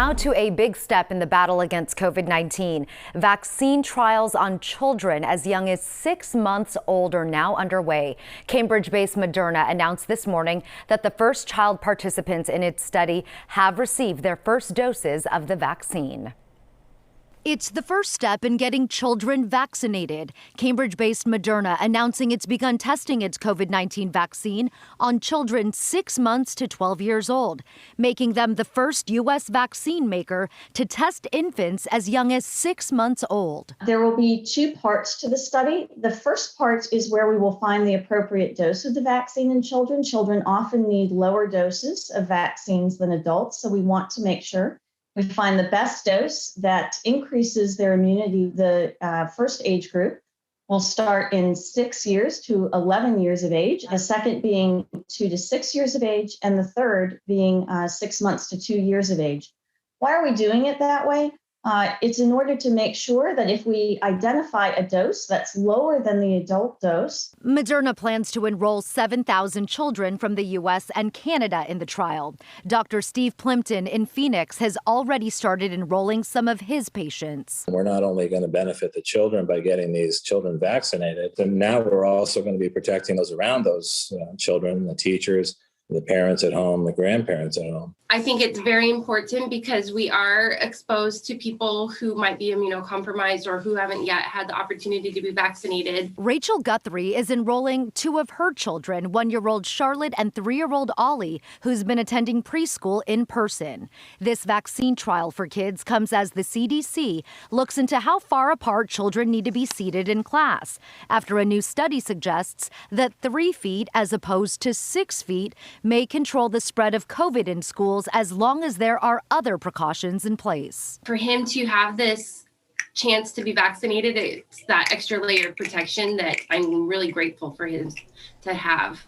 Now to a big step in the battle against COVID-19. Vaccine trials on children as young as 6 months old are now underway. Cambridge-based Moderna announced this morning that the first child participants in its study have received their first doses of the vaccine. It's the first step in getting children vaccinated. Cambridge-based Moderna announcing it's begun testing its COVID-19 vaccine on children 6 months to 12 years old, making them the first U.S. vaccine maker to test infants as young as 6 months old. There will be 2 parts to the study. The first part is where we will find the appropriate dose of the vaccine in children. Children often need lower doses of vaccines than adults, so we want to make sure we find the best dose that increases their immunity. The first age group will start in 6 years to 11 years of age, the second being 2 to 6 years of age, and the third being 6 months to 2 years of age. Why are we doing it that way? It's in order to make sure that if we identify a dose that's lower than the adult dose. Moderna plans to enroll 7,000 children from the U.S. and Canada in the trial. Dr. Steve Plimpton in Phoenix has already started enrolling some of his patients. We're not only going to benefit the children by getting these children vaccinated, but now we're also going to be protecting those around those children, the teachers, the parents at home, the grandparents at home. I think it's very important because we are exposed to people who might be immunocompromised or who haven't yet had the opportunity to be vaccinated. Rachel Guthrie is enrolling 2 of her children, 1-year-old Charlotte and 3-year-old Ollie, who's been attending preschool in person. This vaccine trial for kids comes as the CDC looks into how far apart children need to be seated in class, after a new study suggests that 3 feet as opposed to 6 feet may control the spread of COVID in schools as long as there are other precautions in place. For him to have this chance to be vaccinated, it's that extra layer of protection that I'm really grateful for him to have.